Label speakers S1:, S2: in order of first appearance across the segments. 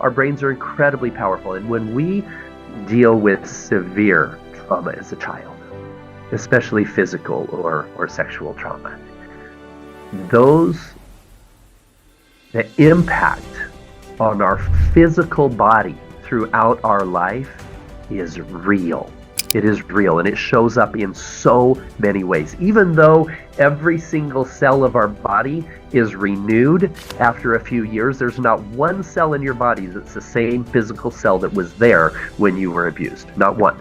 S1: our brains are incredibly powerful. And when we deal with severe trauma as a child, especially physical or sexual trauma, the impact on our physical body throughout our life is real. It is real, and it shows up in so many ways. Even though every single cell of our body is renewed after a few years, there's not one cell in your body that's the same physical cell that was there when you were abused. Not one.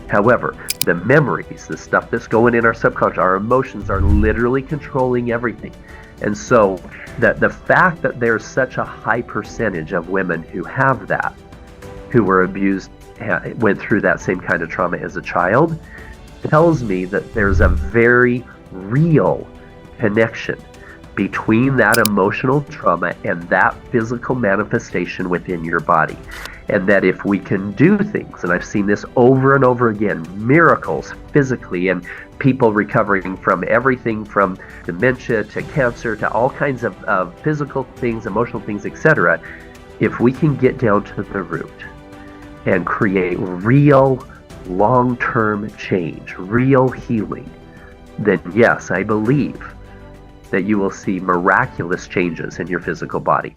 S1: However, the memories, the stuff that's going in our subconscious, our emotions are literally controlling everything. And so the fact that there's such a high percentage of women who have that, who were abused, went through that same kind of trauma as a child, tells me that there's a very real connection between that emotional trauma and that physical manifestation within your body. And that if we can do things, and I've seen this over and over again, miracles physically, and people recovering from everything from dementia to cancer to all kinds of physical things, emotional things, etc. If we can get down to the root and create real long-term change, real healing, then yes, I believe that you will see miraculous changes in your physical body.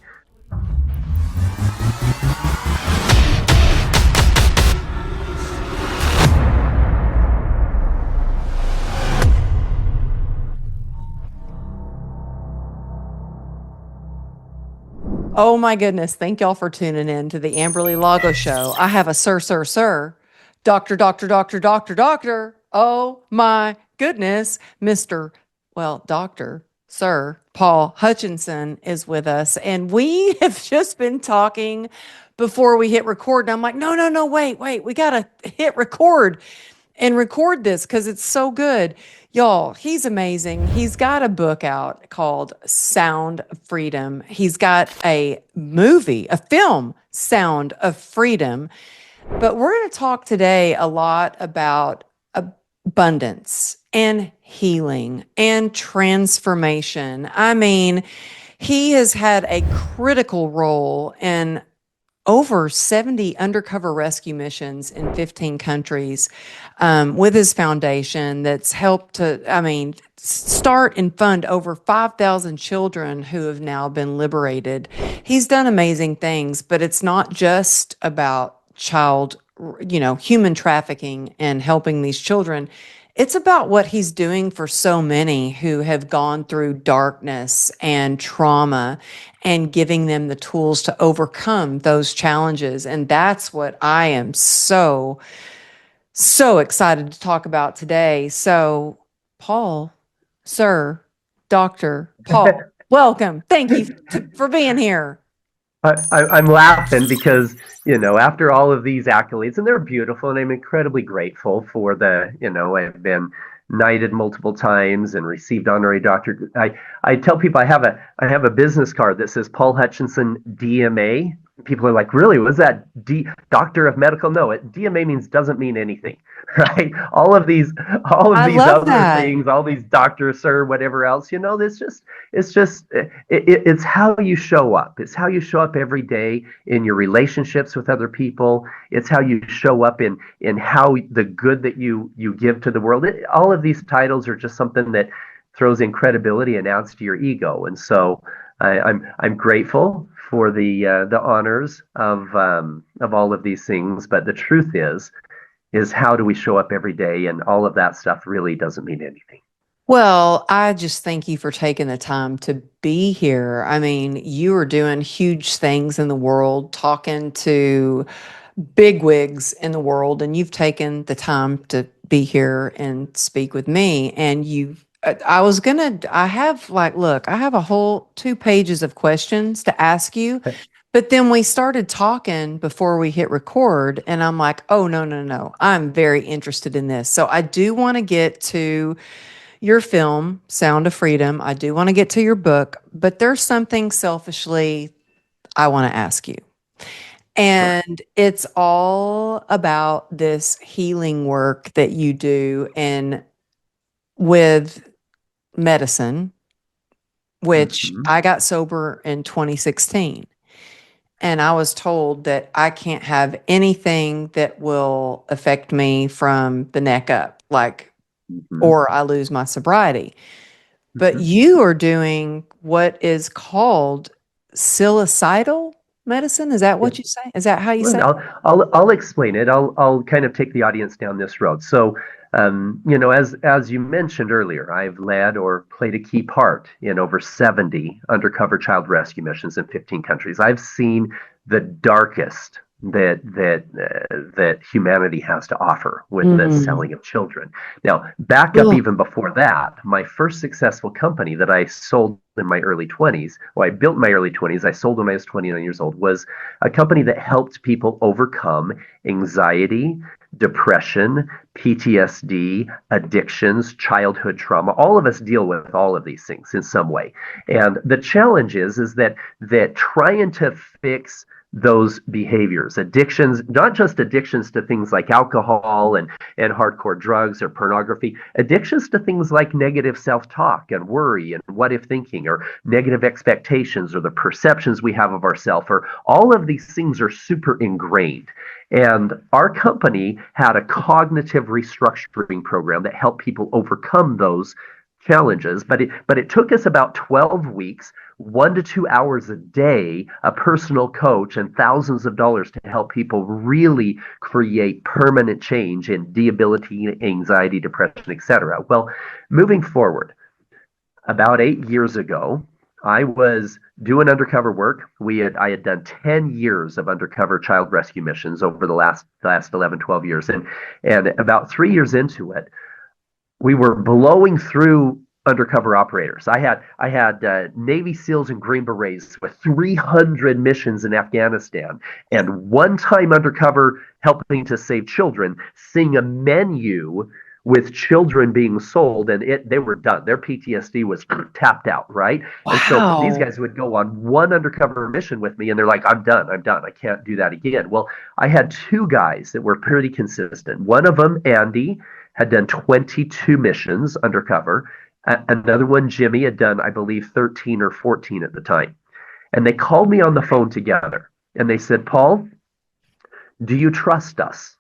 S2: Oh my goodness. Thank y'all for tuning in to the Amberly Lago Show. I have a sir, doctor. Oh my goodness. Doctor, Sir Paul Hutchinson is with us. And we have just been talking before we hit record. And I'm like, no, wait. We got to hit record and record this because it's so good. Y'all, he's amazing. He's got a book out called Sound of Freedom. He's got a film, Sound of Freedom. But we're going to talk today a lot about abundance and healing and transformation. I mean, he has had a critical role in over 70 undercover rescue missions in 15 countries with his foundation that's helped to, start and fund over 5,000 children who have now been liberated. He's done amazing things, but it's not just about human trafficking and helping these children. It's about what he's doing for so many who have gone through darkness and trauma and giving them the tools to overcome those challenges. And that's what I am so excited to talk about today. So, Paul, Sir, Dr. Paul, welcome. Thank you for being here.
S1: I'm laughing because, after all of these accolades, and they're beautiful, and I'm incredibly grateful for I've been knighted multiple times and received honorary doctorate. I tell people I have a business card that says Paul Hutchinson DMA. People are like, really? Was that Doctor of Medical? No, DMA doesn't mean anything, right? All of these other things, all these doctors, sir, whatever else, it's how you show up. It's how you show up every day in your relationships with other people. It's how you show up in how the good that you give to the world. All of these titles are just something that throws in credibility and adds to your ego. And so I'm grateful for the honors of all of these things, but the truth is how do we show up every day, and all of that stuff really doesn't mean anything.
S2: Well, I just thank you for taking the time to be here. I mean, you are doing huge things in the world, talking to bigwigs in the world, and you've taken the time to be here and speak with me. And I have a whole 2 pages of questions to ask you. But then we started talking before we hit record, and I'm like, oh, no. I'm very interested in this. So I do want to get to your film, Sound of Freedom. I do want to get to your book, but there's something selfishly I want to ask you. And It's all about this healing work that you do with medicine, which I got sober in 2016. and I was told that I can't have anything that will affect me from the neck up, like,
S1: Mhm.
S2: or I lose my sobriety. But
S1: Mhm.
S2: you are doing what is called psilocybal medicine. Is that
S1: Yeah.
S2: what you say? Is that how you
S1: Well,
S2: say it?
S1: I'll explain it. I'll kind of take the audience down this road. So, as you mentioned earlier, I've led or played a key part in over 70 undercover child rescue missions in 15 countries. I've seen the darkest that humanity has to offer with the
S2: Mm.
S1: selling of children. Now, back up
S2: Ugh.
S1: even before that, my first successful company that I sold in my early 20s, well, I built in my early 20s, I sold when I was 29 years old, was a company that helped people overcome anxiety, depression, PTSD, addictions, childhood trauma. All of us deal with all of these things in some way. And the challenge is that trying to fix those behaviors, addictions, not just addictions to things like alcohol and hardcore drugs or pornography, addictions to things like negative self-talk and worry and what if thinking or negative expectations or the perceptions we have of ourselves, or all of these things are super ingrained. And our company had a cognitive restructuring program that helped people overcome those challenges, but it took us about 12 weeks, 1 to 2 hours a day, a personal coach, and thousands of dollars to help people really create permanent change in debilitating anxiety, depression, etc. Well, moving forward, about 8 years ago, I was doing undercover work. I had done 10 years of undercover child rescue missions over the last 11, 12 years. And about 3 years into it, we were blowing through undercover operators. I had Navy SEALs and Green Berets with 300 missions in Afghanistan, and one time undercover helping to save children, seeing a menu with children being sold, and they were done. Their PTSD was tapped out, right? And so these
S2: Wow.
S1: guys would go on one undercover mission with me, and they're like, I'm done. I can't do that again. Well, I had two guys that were pretty consistent. One of them, Andy, had done 22 missions undercover. Another one, Jimmy, had done, I believe, 13 or 14 at the time. And they called me on the phone together and they said, Paul, do you trust us?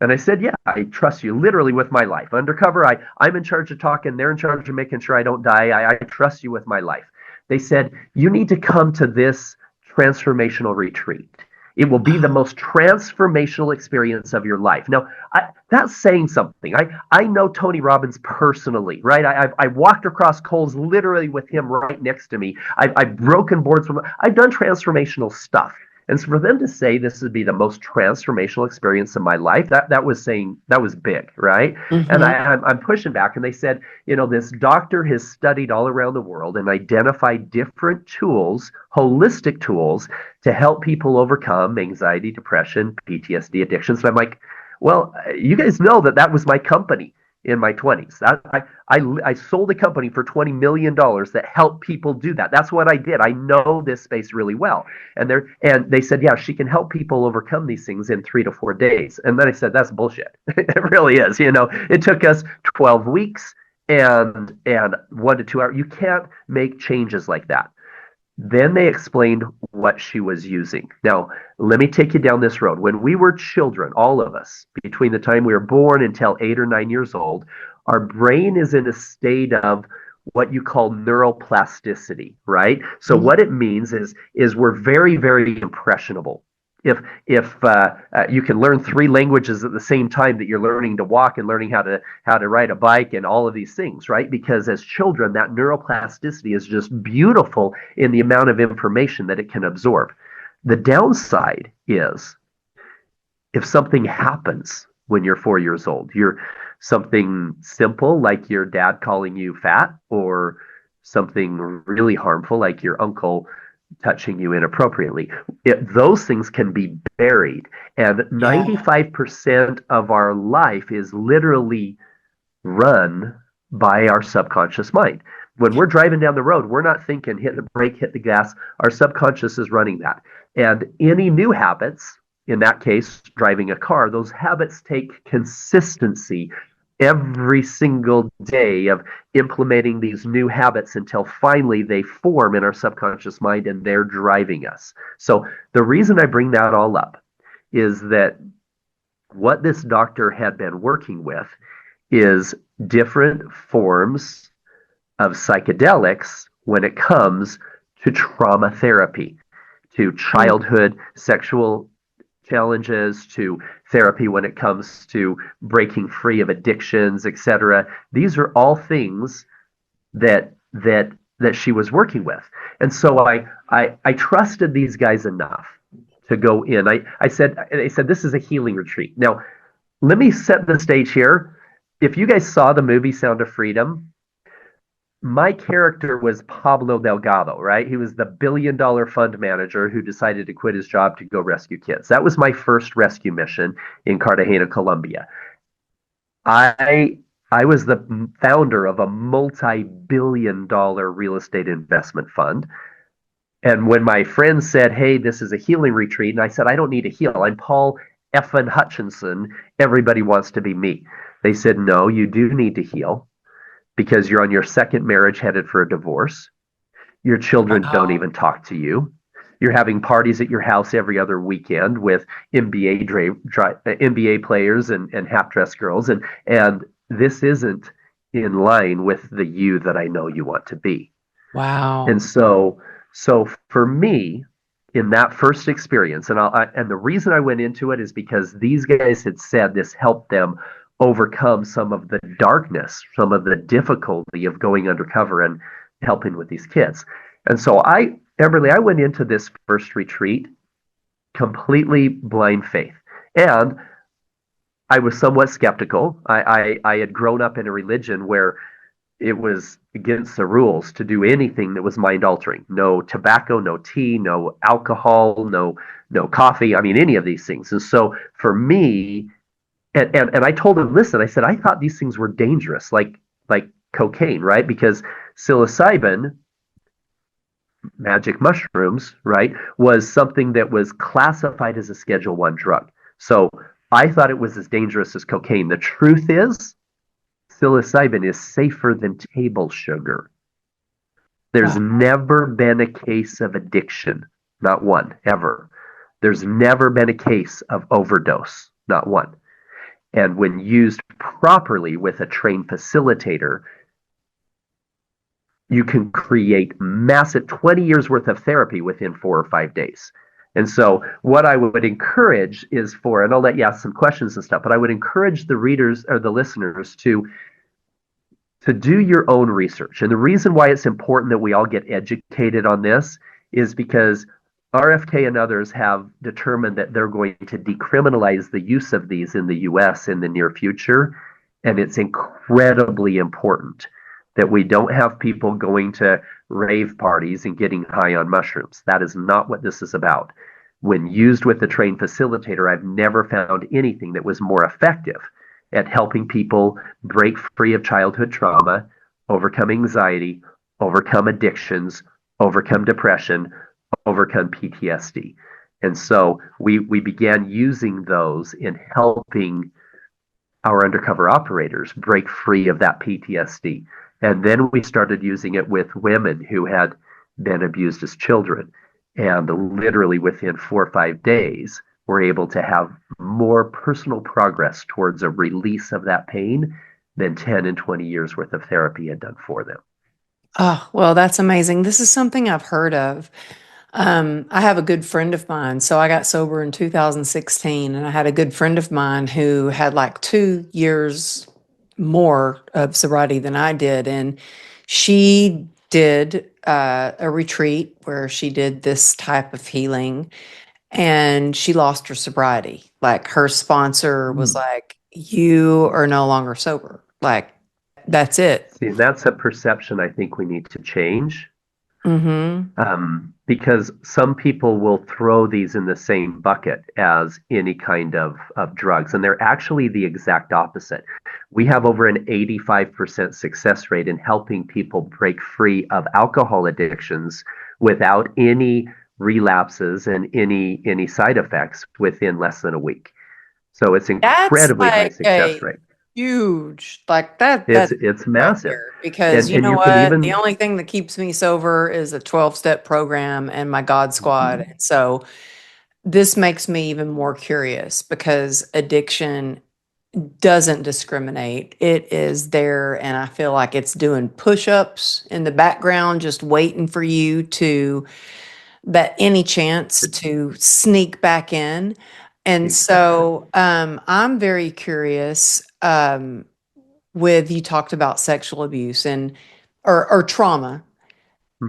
S1: And I said, yeah, I trust you literally with my life. Undercover, I'm in charge of talking. They're in charge of making sure I don't die. I trust you with my life. They said, you need to come to this transformational retreat. It will be the most transformational experience of your life. Now, that's saying something. I know Tony Robbins personally, right? I walked across coals literally with him right next to me. I've broken boards from. I've done transformational stuff. And so for them to say this would be the most transformational experience of my life, that was saying that was big, right? And
S2: Mm-hmm.
S1: I'm pushing back, and they said, this doctor has studied all around the world and identified different tools, holistic tools, to help people overcome anxiety, depression, PTSD, addictions. And I'm like, well, you guys know that was my company in my 20s. I sold a company for $20 million that helped people do that. That's what I did. I know this space really well. And they said, yeah, she can help people overcome these things in 3 to 4 days. And then I said, that's bullshit. It really is. It took us 12 weeks and 1 to 2 hours. You can't make changes like that. Then they explained what she was using. Now, let me take you down this road. When we were children, all of us, between the time we were born until 8 or 9 years old, our brain is in a state of what you call neuroplasticity, right? So
S2: Mm-hmm.
S1: what it means is we're very, very impressionable. If you can learn three languages at the same time that you're learning to walk and learning how to ride a bike and all of these things, right? Because as children, that neuroplasticity is just beautiful in the amount of information that it can absorb. The downside is if something happens when you're 4 years old, you're something simple like your dad calling you fat, or something really harmful like your uncle touching you inappropriately. Those things can be buried. And
S2: Yeah.
S1: 95% of our life is literally run by our subconscious mind. When we're driving down the road, we're not thinking, hit the brake, hit the gas. Our subconscious is running that. And any new habits, in that case, driving a car, those habits take consistency every single day of implementing these new habits until finally they form in our subconscious mind and they're driving us. So the reason I bring that all up is that what this doctor had been working with is different forms of psychedelics when it comes to trauma therapy, to childhood sexual challenges, to therapy when it comes to breaking free of addictions, etc. These are all things that she was working with. And so I trusted these guys enough to go in. I said this is a healing retreat. Now, let me set the stage here. If you guys saw the movie Sound of Freedom, my character was Pablo Delgado, right? He was the billion-dollar fund manager who decided to quit his job to go rescue kids. That was my first rescue mission in Cartagena, Colombia. I was the founder of a multi-billion-dollar real estate investment fund. And when my friends said, "Hey, this is a healing retreat," and I said, "I don't need to heal. I'm Paul effin Hutchinson. Everybody wants to be me." They said, "No, you do need to heal because you're on your second marriage headed for a divorce. Your children don't
S2: Wow.
S1: even talk to you. You're having parties at your house every other weekend with NBA players and half dressed girls, and this isn't in line with the you that I know you want to be." And
S2: Wow.
S1: so for me, in that first experience, and the reason I went into it is because these guys had said this helped them overcome some of the darkness, some of the difficulty of going undercover and helping with these kids. And so Amberly, I went into this first retreat completely blind faith. And I was somewhat skeptical. I had grown up in a religion where it was against the rules to do anything that was mind altering. No tobacco, no tea, no alcohol, no coffee. I mean, any of these things. And so for me, and I told him, listen, I said, I thought these things were dangerous, like cocaine, right? Because psilocybin, magic mushrooms, right, was something that was classified as a Schedule 1 drug. So I thought it was as dangerous as cocaine. The truth is, psilocybin is safer than table sugar. There's
S2: Wow.
S1: never been a case of addiction, not one, ever. There's never been a case of overdose, not one. And when used properly with a trained facilitator, you can create massive 20 years worth of therapy within 4 or 5 days. And so what I would encourage is for, and I'll let you ask some questions and stuff, but I would encourage the readers or the listeners to do your own research. And the reason why it's important that we all get educated on this is because RFK and others have determined that they're going to decriminalize the use of these in the US in the near future. And it's incredibly important that we don't have people going to rave parties and getting high on mushrooms. That is not what this is about. When used with a trained facilitator, I've never found anything that was more effective at helping people break free of childhood trauma, overcome anxiety, overcome addictions, overcome depression, overcome PTSD. And so we began using those in helping our undercover operators break free of that PTSD. And then we started using it with women who had been abused as children. And literally within 4 or 5 days, we're able to have more personal progress towards a release of that pain than 10 and 20 years worth of therapy had done for them.
S2: Oh, well, that's amazing. This is something I've heard of. I have a good friend of mine. So I got sober in 2016, and I had a good friend of mine who had like 2 years more of sobriety than I did. And she did a retreat where she did this type of healing, and she lost her sobriety. Like her sponsor was
S1: Mm.
S2: like, "You are no longer sober. Like, that's it."
S1: See, that's a perception I think we need to change.
S2: Mm-hmm.
S1: Because some people will throw these in the same bucket as any kind of drugs, and they're actually the exact opposite. We have over an 85% success rate in helping people break free of alcohol addictions without any relapses and any side effects within less than a week. So it's
S2: That's
S1: incredibly high
S2: like
S1: success rate.
S2: huge. Like that,
S1: It's
S2: right
S1: massive.
S2: there. Because
S1: And
S2: you know
S1: you can
S2: what? The
S1: even
S2: only thing that keeps me sober is a 12-step program and my God Squad.
S1: Mhm.
S2: And so this makes me even more curious because addiction doesn't discriminate. It is there, and I feel like it's doing push-ups in the background, just waiting for you to that any chance to sneak back in. And
S1: Exactly.
S2: so I'm very curious with you talked about sexual abuse and or trauma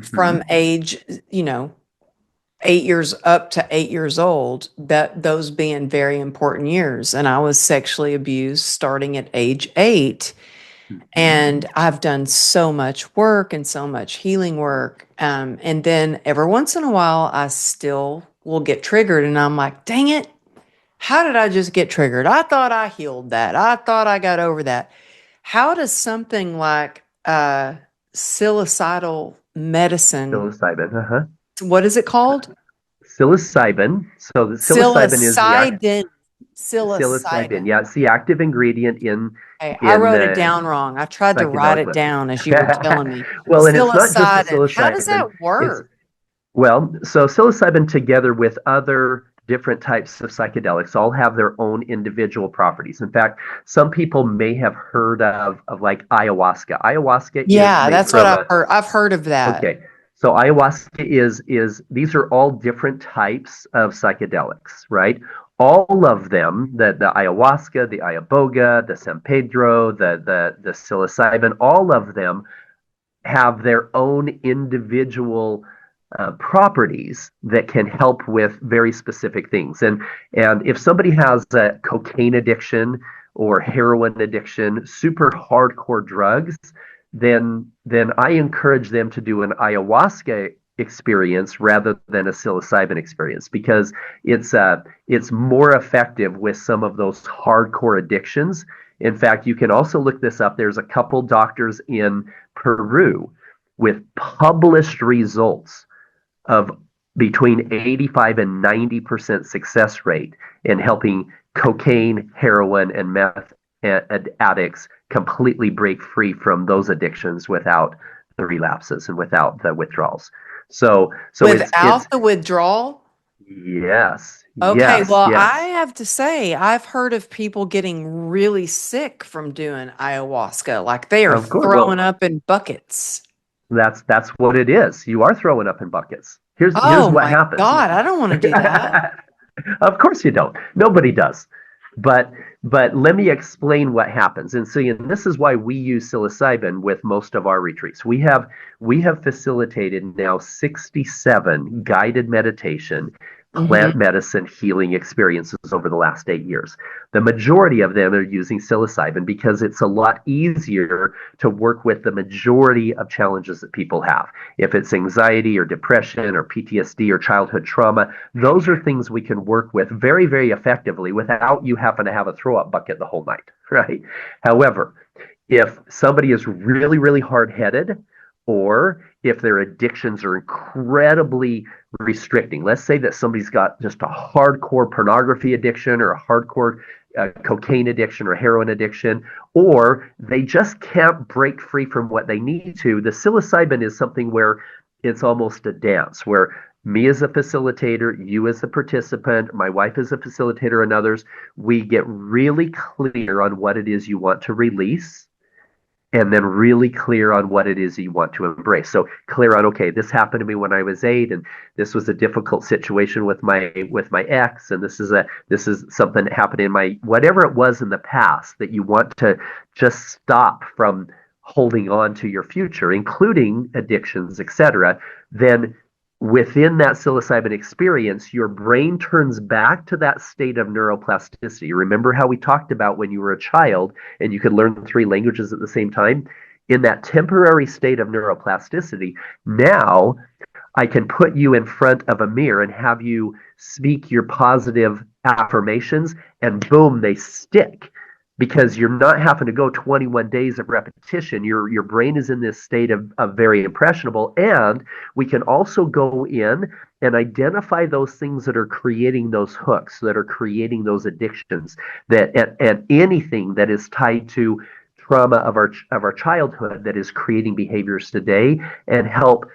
S2: from
S1: Hmm.
S2: age, you know, 8 years up to 8 years old, that those being very important years. And I was sexually abused starting at age 8.
S1: Hmm.
S2: And I've done so much work and so much healing work. And then every once in a while, I still will get triggered. And I'm like, dang it, how did I just get triggered? I thought I healed that. I thought I got over that. How does something like psilocybal medicine,
S1: Psilocybin. Uh-huh.
S2: what is it called?
S1: Psilocybin. So the psilocybin is the
S2: Psilocybin.
S1: psilocybin.
S2: Psilocybin.
S1: Yeah, it's the active ingredient in
S2: Hey, I
S1: in
S2: wrote it
S1: the
S2: down wrong. I tried to write
S1: psychedelic
S2: it
S1: list.
S2: down as you were telling me.
S1: Well, and it's not just the
S2: Psilocybin. How does
S1: psilocybin.
S2: that
S1: It's
S2: work?
S1: Well, so psilocybin together with other different types of psychedelics all have their own individual properties. In fact, some people may have heard of like ayahuasca. Ayahuasca is
S2: Yeah,
S1: made
S2: that's what
S1: from
S2: I've
S1: a
S2: heard. I've heard of that.
S1: Okay. So ayahuasca is these are all different types of psychedelics, right? All of them, the ayahuasca, the ayaboga, the San Pedro, the psilocybin, all of them have their own individual properties that can help with very specific things. And if somebody has a cocaine addiction or heroin addiction, super hardcore drugs, then I encourage them to do an ayahuasca experience rather than a psilocybin experience because it's more effective with some of those hardcore addictions. In fact, you can also look this up. There's a couple doctors in Peru with published results of between 85 and 90% success rate in helping cocaine, heroin, and meth addicts completely break free from those addictions without the relapses and without the withdrawals. So it's
S2: Without the withdrawal?
S1: yes,
S2: Okay,
S1: yes,
S2: well, I
S1: yes.
S2: have to say, I've heard of people getting really sick from doing ayahuasca. Like they are
S1: Of course.
S2: throwing
S1: Well,
S2: up in buckets.
S1: that's what it is. You are throwing up in buckets. Here's
S2: Oh
S1: what
S2: my
S1: happens.
S2: God, I don't want to do that.
S1: Of course you don't. Nobody does. But but let me explain what happens. And see, and this is why we use psilocybin with most of our retreats. We have facilitated now 67 guided meditation,
S2: Hmm.
S1: plant medicine healing experiences over the last 8 years. The majority of them are using psilocybin because it's a lot easier to work with the majority of challenges that people have. If it's anxiety or depression or PTSD or childhood trauma, those are things we can work with very, very effectively without you having to have a throw up bucket the whole night, right? However, if somebody is really, really hard headed, or if their addictions are incredibly restricting, let's say that somebody's got just a hardcore pornography addiction or a hardcore cocaine addiction or heroin addiction, or they just can't break free from what they need to. The psilocybin is something where it's almost a dance, where me as a facilitator, you as a participant, my wife as a facilitator, and others, we get really clear on what it is you want to release and then really clear on what it is you want to embrace. So clear on, okay, this happened to me when I was 8, and this was a difficult situation with my ex, and this is something that happened in my whatever it was in the past that you want to just stop from holding on to your future, including addictions, etc. Then within that psilocybin experience, your brain turns back to that state of neuroplasticity. Remember how we talked about when you were a child and you could learn 3 languages at the same time? In that temporary state of neuroplasticity, now I can put you in front of a mirror and have you speak your positive affirmations, and boom, they stick because you're not having to go 21 days of repetition. Your brain is in this state of very impressionable. And we can also go in and identify those things that are creating those hooks, that are creating those addictions, that and anything that is tied to trauma of our childhood that is creating behaviors today, and help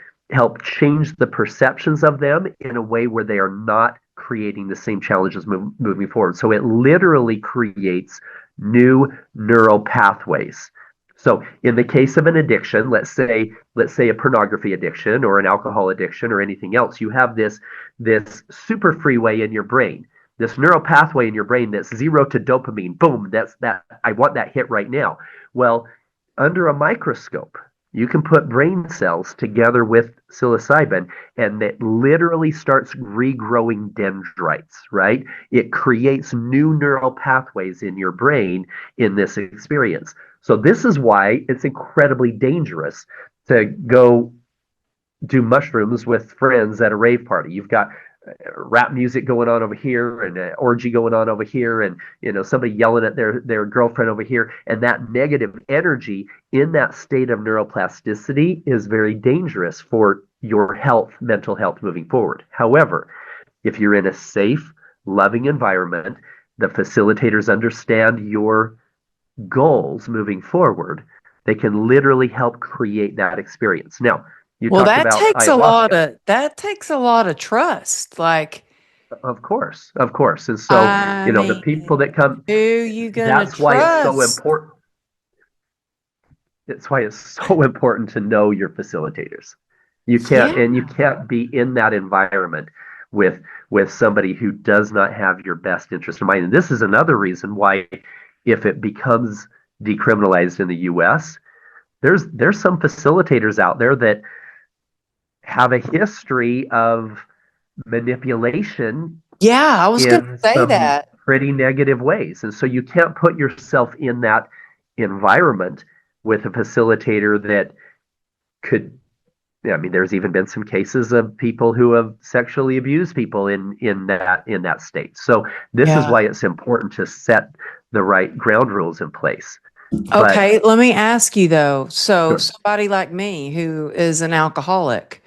S1: change the perceptions of them in a way where they are not creating the same challenges moving forward. So it literally creates new neural pathways. So in the case of an addiction, let's say a pornography addiction or an alcohol addiction or anything else, you have this super freeway in your brain, this neural pathway in your brain that's zero to dopamine. Boom, that's that. I want that hit right now. Well, under a microscope, you can put brain cells together with psilocybin, and it literally starts regrowing dendrites, right? It creates new neural pathways in your brain in this experience. So this is why it's incredibly dangerous to go do mushrooms with friends at a rave party. You've got rap music going on over here and an orgy going on over here, and somebody yelling at their girlfriend over here, and that negative energy in that state of neuroplasticity is very dangerous for your health, mental health moving forward. However, if you're in a safe, loving environment, the facilitators understand your goals moving forward, they can literally help create that experience. Now, you
S2: Well,
S1: talked
S2: that
S1: about
S2: takes
S1: ayahuasca.
S2: that takes a lot of trust. Like,
S1: Of course, of course. And so,
S2: I
S1: the
S2: mean,
S1: people that come,
S2: who you gonna
S1: that's why it's so
S2: trust?
S1: important. It's why it's so important to know your facilitators.
S2: Yeah.
S1: You can't be in that environment with somebody who does not have your best interest in mind. And this is another reason why, if it becomes decriminalized in the US, there's some facilitators out there that have a history of manipulation
S2: Yeah, I was gonna
S1: in
S2: say
S1: some
S2: that.
S1: pretty negative ways. And so you can't put yourself in that environment with a facilitator that could, I mean, there's even been some cases of people who have sexually abused people in that state. So this is
S2: Yeah.
S1: why it's important to set the right ground rules in place. But
S2: Okay, let me ask you though. So
S1: sure.
S2: somebody like me who is an alcoholic,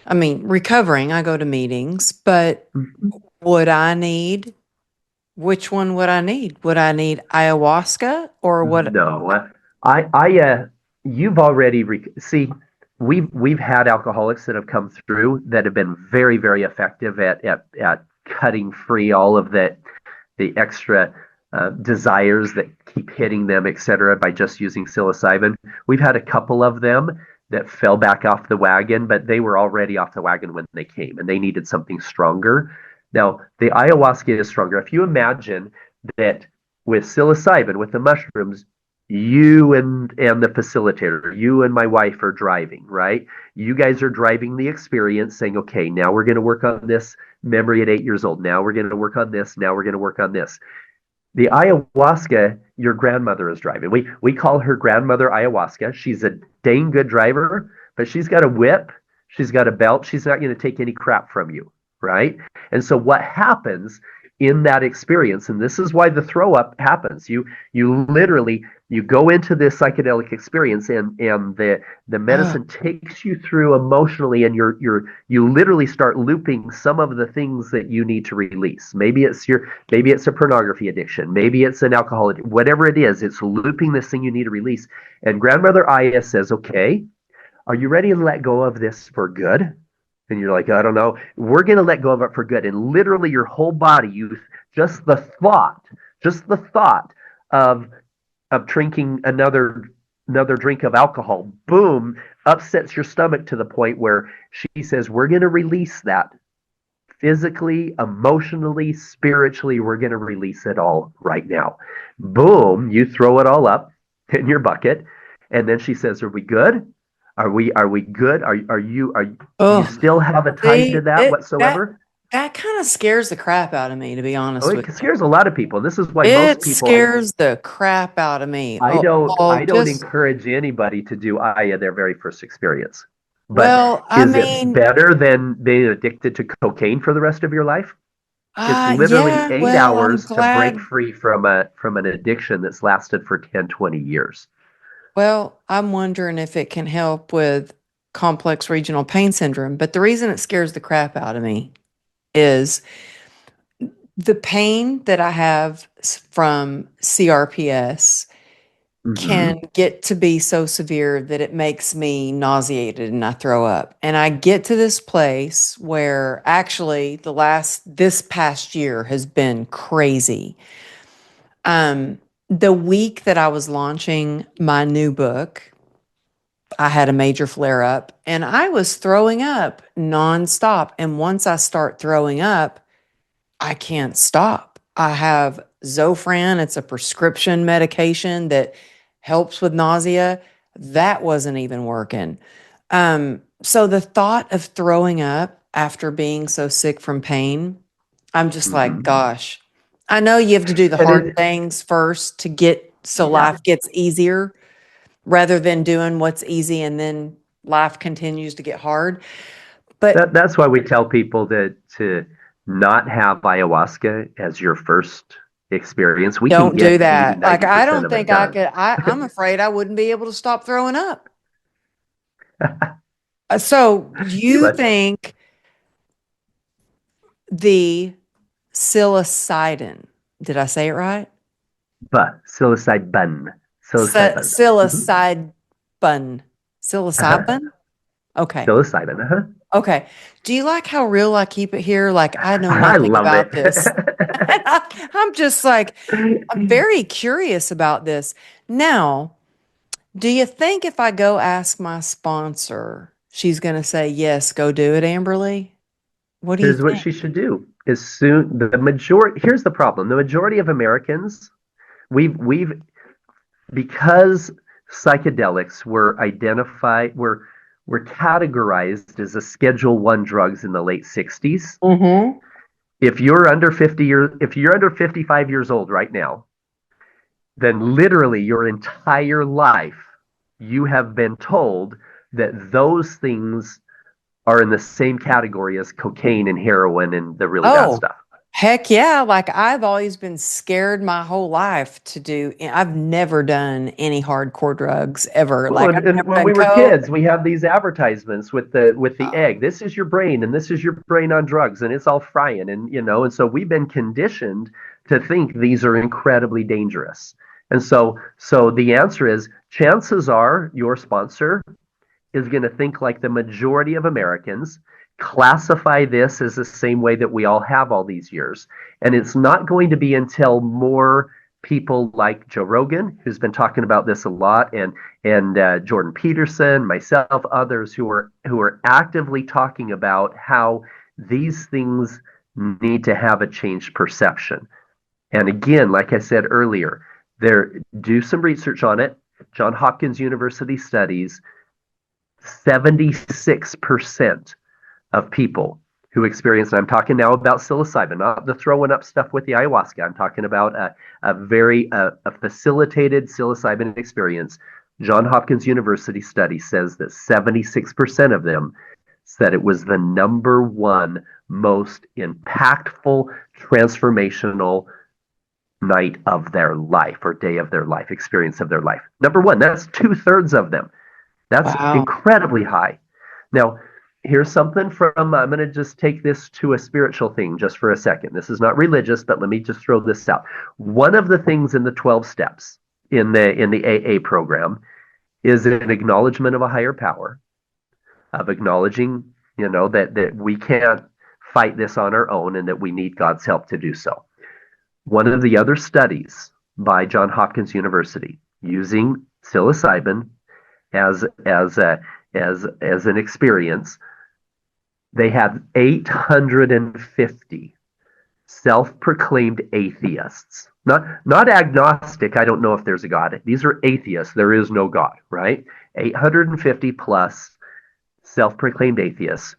S2: I mean, recovering, I go to meetings, but would I need, which one would I need? Would I need ayahuasca or what?
S1: No, you've already see, we've had alcoholics that have come through that have been very, very effective at cutting free all of the extra desires that keep hitting them, etc., by just using psilocybin. We've had a couple of them that fell back off the wagon, but they were already off the wagon when they came, and they needed something stronger. Now, the ayahuasca is stronger. If you imagine that with psilocybin, with the mushrooms, you and the facilitator, you and my wife are driving, right? You guys are driving the experience, saying, okay, now we're going to work on this memory at 8 years old. Now we're going to work on this. Now we're going to work on this. The ayahuasca, your grandmother is driving. We call her grandmother ayahuasca. She's a dang good driver, but she's got a whip, she's got a belt. She's not going to take any crap from you, right? And so what happens in that experience, and this is why the throw up happens. You literally, you go into this psychedelic experience, and the
S2: Oh,
S1: medicine takes you through emotionally, and you literally start looping some of the things that you need to release. Maybe it's a pornography addiction, maybe it's an alcohol addiction, whatever it is, it's looping this thing you need to release. And grandmother Aya says, okay, are you ready to let go of this for good? And you're like, I don't know. We're going to let go of it for good. And literally your whole body, just just the thought of drinking another drink of alcohol, boom, upsets your stomach to the point where she says, we're going to release that physically, emotionally, spiritually. We're going to release it all right now. Boom, you throw it all up in your bucket. And then she says, are we good? Are we good? Do you
S2: oh,
S1: still have a tie to
S2: see,
S1: that whatsoever?
S2: that kind of scares the crap out of me, to be
S1: Oh,
S2: honest
S1: it
S2: with you.
S1: scares a lot of people. And this is why most
S2: It
S1: people,
S2: scares the crap out of me. Oh,
S1: I don't
S2: just,
S1: encourage anybody to do Aya their very first experience. But
S2: well, I
S1: is it
S2: mean,
S1: better than being addicted to cocaine for the rest of your life? It's literally
S2: Yeah,
S1: 8
S2: well, I'm
S1: hours to break
S2: glad.
S1: free from an addiction that's lasted for 10, 20 years.
S2: Well, I'm wondering if it can help with complex regional pain syndrome. But the reason it scares the crap out of me is the pain that I have from CRPS can
S1: Hmm.
S2: get to be so severe that it makes me nauseated and I throw up. And I get to this place where actually this past year has been crazy. Um, the week that I was launching my new book, I had a major flare up and I was throwing up nonstop. And once I start throwing up, I can't stop. I have Zofran, it's a prescription medication that helps with nausea. That wasn't even working. So the thought of throwing up after being so sick from pain, I'm just like,
S1: Hmm.
S2: gosh, I know you have to do the
S1: And
S2: hard
S1: it,
S2: things first to get so
S1: yeah,
S2: life gets easier rather than doing what's easy and then life continues to get hard. But
S1: that's why we tell people that to not have ayahuasca as your first experience. We can
S2: don't
S1: get
S2: do
S1: 80,
S2: that. Like, I
S1: 90%
S2: don't
S1: of it
S2: think I
S1: done.
S2: could. I'm afraid I wouldn't be able to stop throwing up. So,
S1: You
S2: you
S1: would.
S2: think the psilocybin, did I say it right?
S1: Psilocybin. Psilocybin. Mhm.
S2: Psilocybin.
S1: Uh-huh.
S2: Psilocybin? Okay.
S1: Psilocybin. Uh-huh.
S2: Okay. Do you like how real I keep it here? Like, I know
S1: I
S2: nothing
S1: love
S2: about
S1: it.
S2: this. I'm just like, I'm very curious about this. Now, do you think if I go ask my sponsor, she's going to say, yes, go do it, Amberly? What do you
S1: Here's what
S2: think?
S1: she should do. Here's the problem. The majority of Americans, we've because psychedelics were categorized as a Schedule 1 drugs in the late 60s.
S2: Mm-hmm.
S1: If you're under 55 years old right now, then literally your entire life you have been told that those things are in the same category as cocaine and heroin and the really bad
S2: Oh,
S1: stuff.
S2: heck yeah. Like, I've always been scared my whole life to do, I've never done any hardcore drugs ever.
S1: Well,
S2: Like, I've
S1: and
S2: never
S1: when
S2: done
S1: we were
S2: coke.
S1: kids, we have these advertisements with the
S2: Oh,
S1: egg. This is your brain, and this is your brain on drugs, and it's all frying, and and so we've been conditioned to think these are incredibly dangerous. And so the answer is, chances are your sponsor is going to think like the majority of Americans, classify this as the same way that we all have all these years. And it's not going to be until more people like Joe Rogan, who's been talking about this a lot, and Jordan Peterson, myself, others who are actively talking about how these things need to have a changed perception. And again, like I said earlier, there do some research on it. John Hopkins University studies 76% of people who experience, and I'm talking now about psilocybin, not the throwing up stuff with the ayahuasca. I'm talking about a facilitated psilocybin experience. John Hopkins University study says that 76% of them said it was the number one most impactful, transformational night of their life or day of their life, experience of their life. Number one, that's 2/3 of them. That's
S2: wow.
S1: incredibly high. Now, here's something I'm going to just take this to a spiritual thing just for a second. This is not religious, but let me just throw this out. One of the things in the 12 steps in the AA program is an acknowledgement of a higher power, of acknowledging, that we can't fight this on our own and that we need God's help to do so. One of the other studies by John Hopkins University using psilocybin as as a as an experience, they had 850 self-proclaimed atheists. Not agnostic, I don't know if there's a God. These are atheists. There is no God, right? 850 plus self-proclaimed atheists,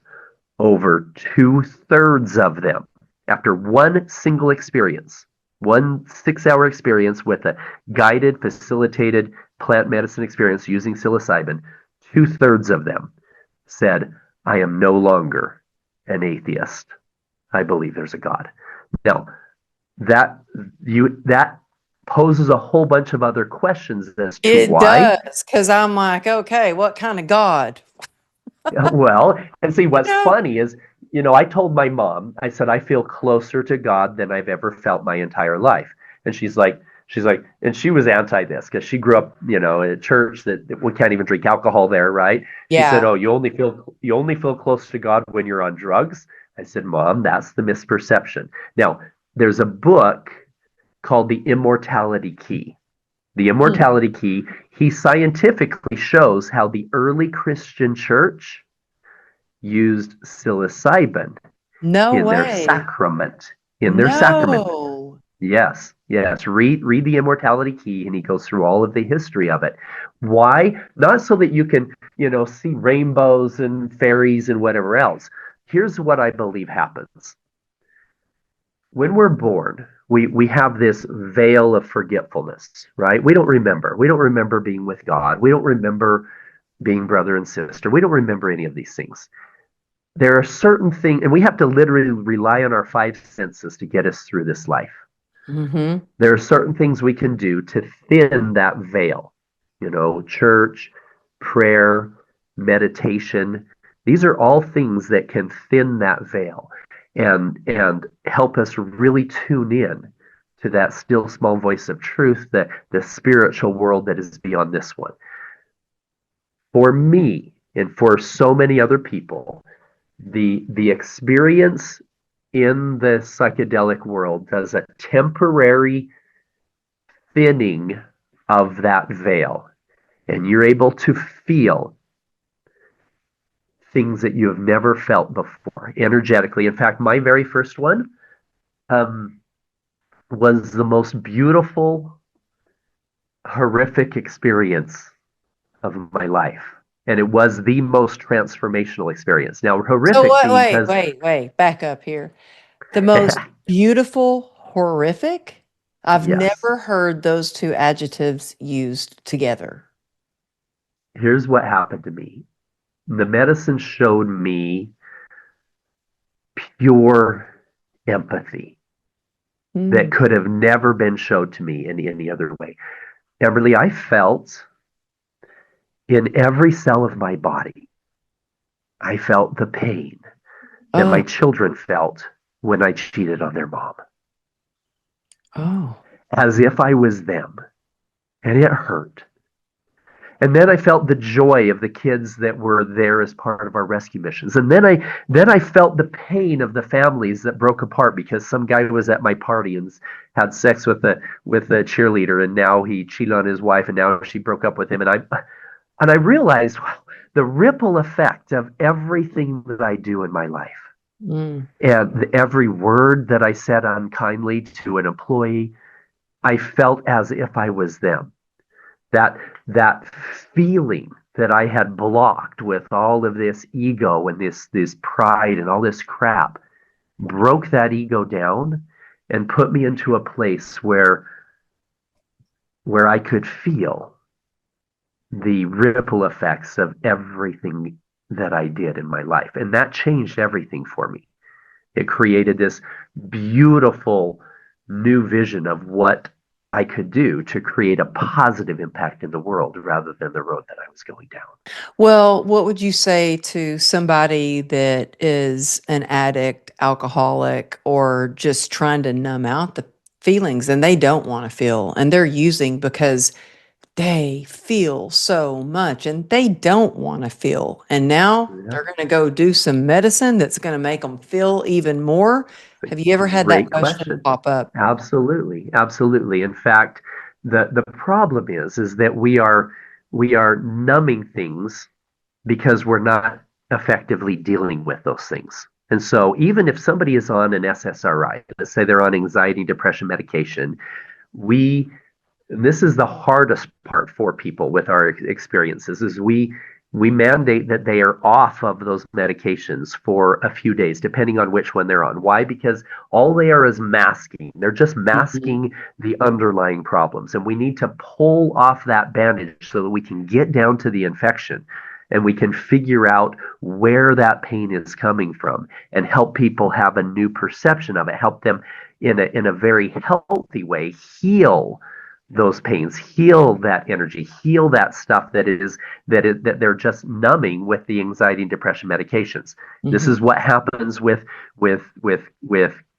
S1: over 2/3 of them, after one single experience, one 6-hour experience with a guided, facilitated plant medicine experience using psilocybin, 2/3 of them said, I am no longer an atheist. I believe there's a God. Now, that that poses a whole bunch of other questions as to
S2: It
S1: why.
S2: does, because I'm like, okay, what kind of God?
S1: Well, and see,
S2: You
S1: what's
S2: know?
S1: funny is, I told my mom, I said, I feel closer to God than I've ever felt my entire life. And she's like, and she was anti this because she grew up, in a church that we can't even drink alcohol there, right? She said,
S2: Yeah.
S1: "Oh, you only feel close to God when you're on drugs." I said, "Mom, that's the misperception." Now, there's a book called The Immortality Key. The
S2: Hmm.
S1: Immortality Key, he scientifically shows how the early Christian church used psilocybin
S2: No
S1: in their
S2: way.
S1: sacrament. In their sacrament.
S2: No.
S1: Yes, yes. Read the Immortality Key, and he goes through all of the history of it. Why? Not so that you can, see rainbows and fairies and whatever else. Here's what I believe happens. When we're born, we have this veil of forgetfulness, right? We don't remember. We don't remember being with God. We don't remember being brother and sister. We don't remember any of these things. There are certain things, and we have to literally rely on our five senses to get us through this life.
S2: Mm-hmm.
S1: There are certain things we can do to thin that veil. Church, prayer, meditation. These are all things that can thin that veil and help us really tune in to that still small voice of truth, that the spiritual world that is beyond this one. For me and for so many other people, the experience in the psychedelic world does a temporary thinning of that veil, and you're able to feel things that you have never felt before energetically. In fact, my very first one um, was the most beautiful, horrific experience of my life. And it was the most transformational experience. Now,
S2: So
S1: horrific because,
S2: wait, back up here. The most beautiful, horrific. I've
S1: yes,
S2: never heard those two adjectives used together.
S1: here's what happened to me. The medicine showed me pure empathy that
S2: Mm.
S1: could have never been showed to me in any other way. Amberly, I felt in every cell of my body, I felt the pain that my
S2: Oh,
S1: children felt when I cheated on their mom,
S2: oh.
S1: as if I was them. And it hurt. And then I felt the joy of the kids that were there as part of our rescue missions. And then I felt the pain of the families that broke apart because some guy was at my party and had sex with a cheerleader, and now he cheated on his wife, and now she broke up with him. And I realized, wow, the ripple effect of everything that I do in my life,
S2: Mm.
S1: and every word that I said unkindly to an employee, I felt as if I was them. That feeling that I had blocked with all of this ego and this pride and all this crap broke that ego down and put me into a place where I could feel the ripple effects of everything that I did in my life. And that changed everything for me. It created this beautiful new vision of what I could do to create a positive impact in the world rather than the road that I was going down.
S2: Well, what would you say to somebody that is an addict, alcoholic, or just trying to numb out the feelings and they don't want to feel and they're using because they feel so much and they don't want to feel. And now
S1: Yeah,
S2: they're going to go do some medicine that's going to make them feel even more. Have you ever had that
S1: great
S2: question
S1: question.
S2: pop up?
S1: Absolutely, absolutely. In fact, the problem is that we are numbing things because we're not effectively dealing with those things. And so even if somebody is on an SSRI, let's say they're on anxiety depression medication, we and this is the hardest part for people with our experiences is we mandate that they are off of those medications for a few days depending on which one they're on. Why? Because all they are is masking. They're just
S2: Mhm.
S1: masking the underlying problems, and we need to pull off that bandage so that we can get down to the infection. and we can figure out where that pain is coming from and help people have a new perception of it, help them in a very healthy way heal those pains, heal that energy, heal that stuff that they're just numbing with the anxiety and depression medications. This
S2: Mm-hmm.
S1: is what happens with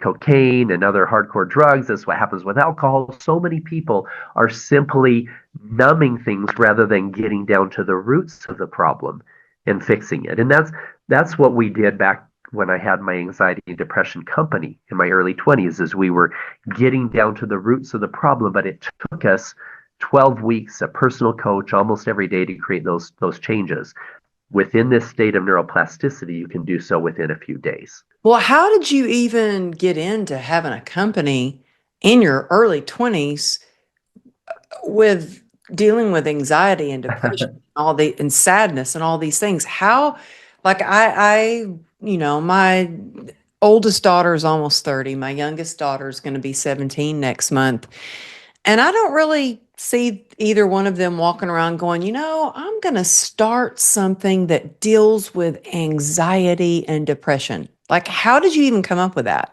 S1: cocaine and other hardcore drugs. This is what happens with alcohol. So many people are simply numbing things rather than getting down to the roots of the problem and fixing it. And that's what we did back when I had my anxiety and depression company in my early 20s, is we were getting down to the roots of the problem, but it took us 12 weeks, a personal coach almost every day to create those changes. Within this state of neuroplasticity, you can do so within a few days.
S2: Well, how did you even get into having a company in your early 20s with dealing with anxiety and depression, and sadness and all these things? How, like my oldest daughter is almost 30. My youngest daughter is going to be 17 next month. And I don't really see either one of them walking around going, I'm going to start something that deals with anxiety and depression. Like, how did you even come up with that?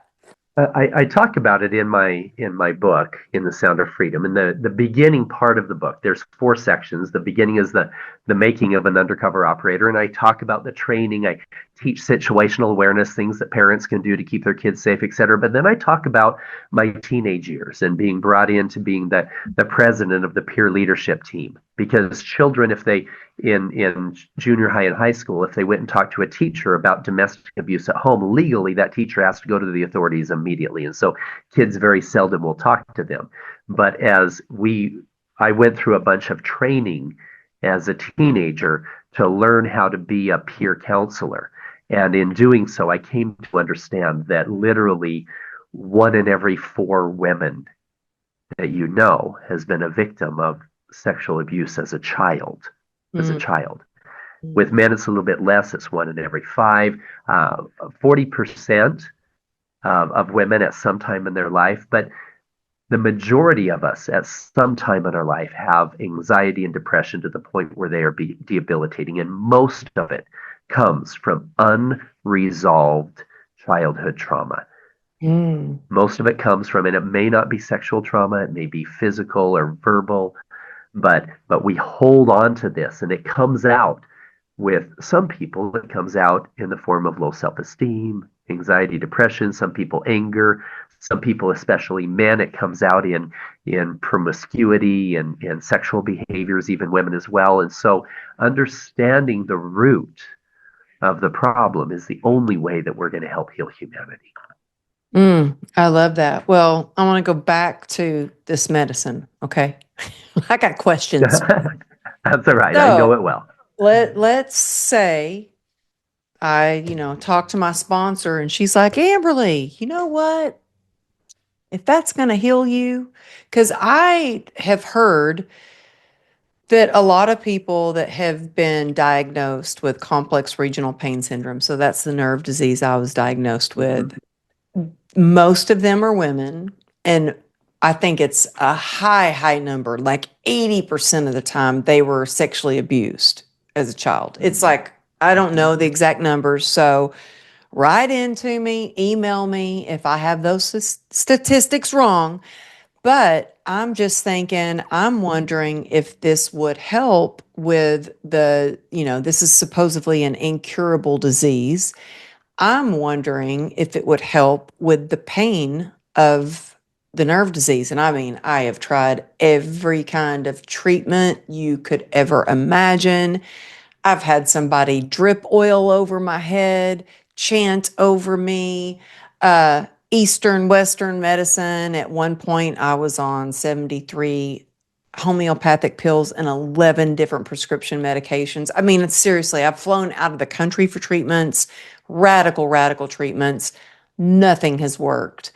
S1: I talk about it in my book, In the Sound of Freedom. In the beginning part of the book, there's 4 sections. The beginning is the making of an undercover operator, and I talk about the training. I teach situational awareness, things that parents can do to keep their kids safe, et cetera. But then I talk about my teenage years and being brought in to being the president of the peer leadership team. Because children, if they in junior high and high school, if they went and talked to a teacher about domestic abuse at home, legally that teacher has to go to the authorities immediately. And so kids very seldom will talk to them. But I went through a bunch of training as a teenager to learn how to be a peer counselor. And in doing so, I came to understand that literally 1 in every 4 women that has been a victim of sexual abuse as a child. With men, it's a little bit less. It's 1 in every 5. 40% of women at some time in their life, but the majority of us at some time in our life have anxiety and depression to the point where they are debilitating, and most of it comes from unresolved childhood trauma. Most of it comes from, and it may not be sexual trauma, it may be physical or verbal, but we hold on to this, and it comes out with some people. It comes out in the form of low self-esteem, anxiety, depression. Some people anger. Some people, especially men, it comes out in promiscuity and sexual behaviors, even women as well. And so, understanding the root of the problem is the only way that we're going to help heal humanity.
S2: I love that. Well, I want to go back to this medicine. Okay. I got questions.
S1: That's all right.
S2: So,
S1: I know it well.
S2: Let's say I, talk to my sponsor and she's like, Amberly, you know what? If that's going to heal you, because I have heard that a lot of people that have been diagnosed with complex regional pain syndrome, so that's the nerve disease I was diagnosed with, most of them are women. And I think it's a high number, like 80% of the time they were sexually abused as a child. It's like, I don't know the exact numbers. So write into me, email me if I have those statistics wrong. But I'm just thinking, I'm wondering if this would help with this is supposedly an incurable disease. I'm wondering if it would help with the pain of the nerve disease. And I mean, I have tried every kind of treatment you could ever imagine. I've had somebody drip oil over my head, chant over me, Eastern, Western medicine. At one point, I was on 73 homeopathic pills and 11 different prescription medications. I mean, it's seriously, I've flown out of the country for treatments, radical treatments. Nothing has worked.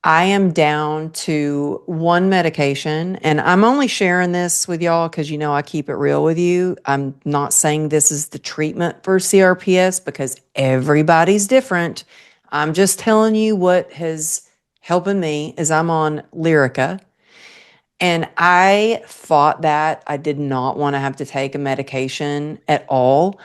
S2: I am down to 1 medication, and I'm only sharing this with y'all because I keep it real with you. I'm not saying this is the treatment for CRPS because everybody's different. I'm just telling you what has helping me is I'm on Lyrica, And I fought that. I did not want to have to take a medication at all,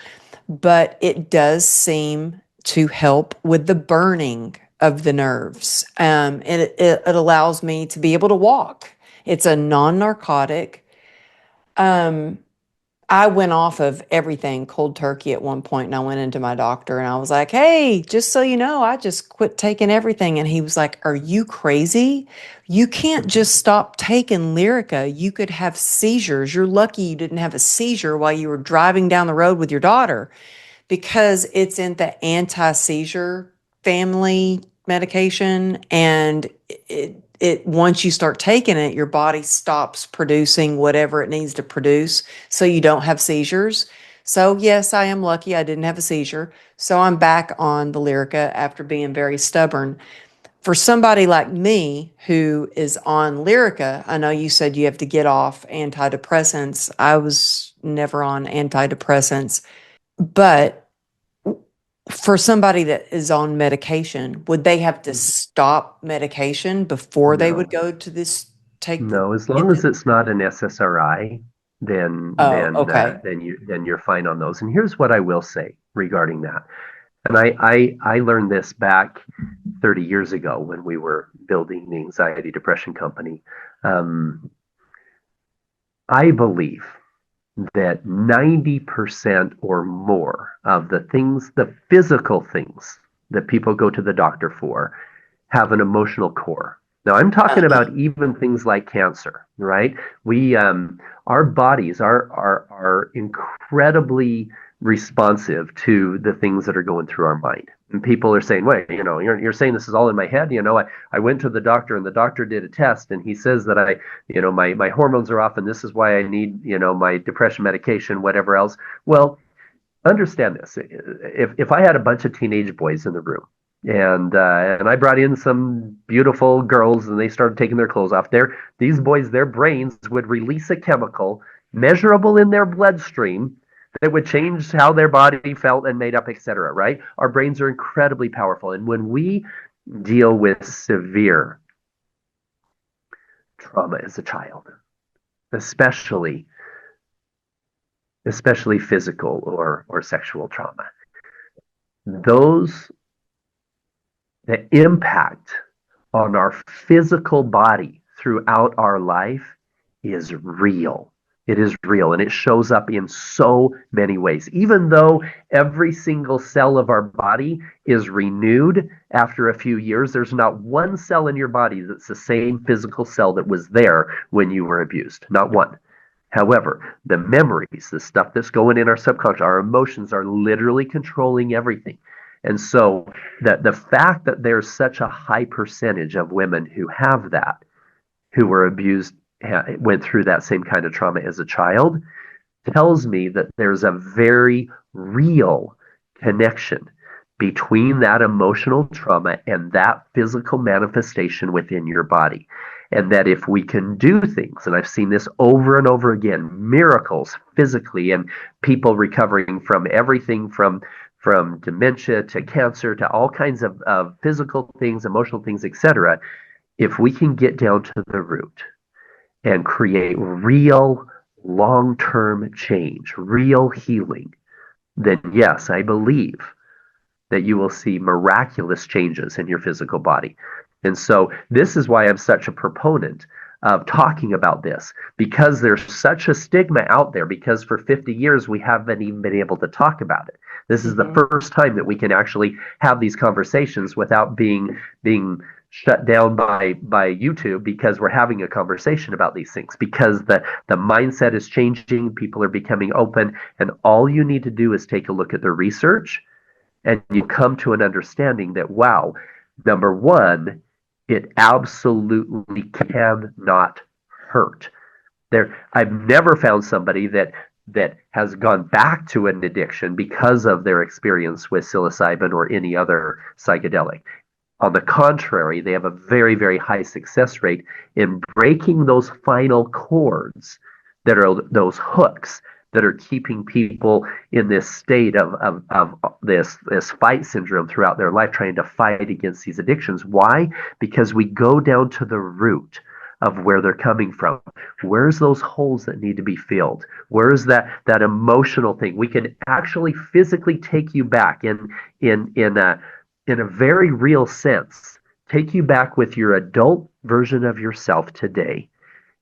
S2: but it does seem to help with the burning of the nerves. It allows me to be able to walk. It's a non-narcotic. Um, I went off of everything cold turkey at one point, and I went into my doctor and I was like, "Hey, just so you know, I just quit taking everything." And he was like, "Are you crazy? You can't just stop taking Lyrica. You could have seizures. You're lucky you didn't have a seizure while you were driving down the road with your daughter." Because it's in the anti-seizure family medication, and it once you start taking it, your body stops producing whatever it needs to produce, so you don't have seizures. So yes, I am lucky I didn't have a seizure. So I'm back on the Lyrica after being very stubborn. For somebody like me who is on Lyrica, I know you said you have to get off antidepressants. I was never on antidepressants. But for somebody that is on medication, would they have to stop medication before they would
S1: No,
S2: go to this take the
S1: no. As long
S2: get
S1: as
S2: the
S1: it's not an SSRI,
S2: Oh, okay.
S1: then you're fine on those. And here's what I will say regarding that. And I learned this back 30 years ago when we were building the anxiety depression company. Um, I believe that 90% or more of the things, the physical things that people go to the doctor for, have an emotional core. Now, I'm talking
S2: Uh-huh.
S1: about even things like cancer, right? Our bodies are incredibly responsive to the things that are going through our mind. And people are saying, wait, you're saying this is all in my head. I went to the doctor and the doctor did a test and he says that my hormones are off and this is why I need, my depression medication, whatever else. Well, understand this. If I had a bunch of teenage boys in the room and I brought in some beautiful girls and they started taking their clothes off, these boys, their brains would release a chemical measurable in their bloodstream that would change how their body felt and made up, etc. Right? Our brains are incredibly powerful, and when we deal with severe trauma as a child, especially physical or sexual trauma, those the impact on our physical body throughout our life is real. It is real, and it shows up in so many ways. Even though every single cell of our body is renewed after a few years, there's not one cell in your body that's the same physical cell that was there when you were abused. Not one. However, the memories, the stuff that's going in our subconscious, our emotions are literally controlling everything. And so the fact that there's such a high percentage of women who have that, who were abused, went through that same kind of trauma as a child, tells me that there's a very real connection between that emotional trauma and that physical manifestation within your body. And that if we can do things, and I've seen this over and over again, miracles physically, and people recovering from everything from dementia to cancer to all kinds of physical things, emotional things, etc. If we can get down to the root and create real long-term change, real healing, then yes, I believe that you will see miraculous changes in your physical body. And so this is why I'm such a proponent of talking about this, because there's such a stigma out there, because for 50 years we haven't even been able to talk about it. This is the
S2: Hmm.
S1: first time that we can actually have these conversations without being shut down by YouTube, because we're having a conversation about these things, because the mindset is changing, people are becoming open, and all you need to do is take a look at the research and you come to an understanding that, wow, number one, it absolutely cannot hurt. I've never found somebody that has gone back to an addiction because of their experience with psilocybin or any other psychedelic. On the contrary, they have a very, very high success rate in breaking those final chords that are those hooks that are keeping people in this state of this fight syndrome throughout their life, trying to fight against these addictions. Why? Because we go down to the root of where they're coming from. Where's those holes that need to be filled? Where's that emotional thing? We can actually physically take you back in a very real sense, take you back with your adult version of yourself today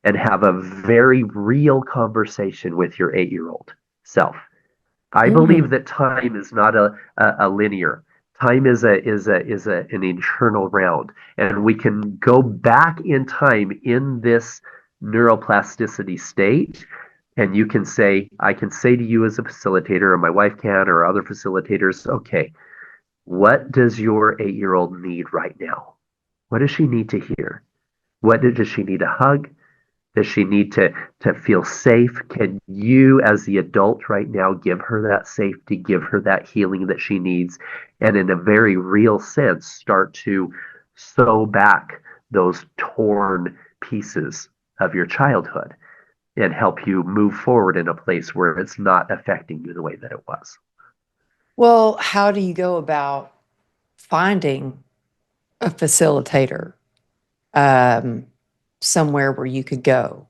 S1: and have a very real conversation with your 8-year-old self. I believe
S2: Mm.
S1: that time is not a linear. Time is an eternal round, and we can go back in time in this neuroplasticity state. And you can say, I can say to you as a facilitator, or my wife can, or other facilitators, okay, what does your 8-year-old need right now? What does she need to hear? Does she need a hug? Does she need to feel safe? Can you, as the adult right now, give her that safety, give her that healing that she needs, and in a very real sense, start to sew back those torn pieces of your childhood and help you move forward in a place where it's not affecting you the way that it was?
S2: Well, how do you go about finding a facilitator, um, somewhere where you could go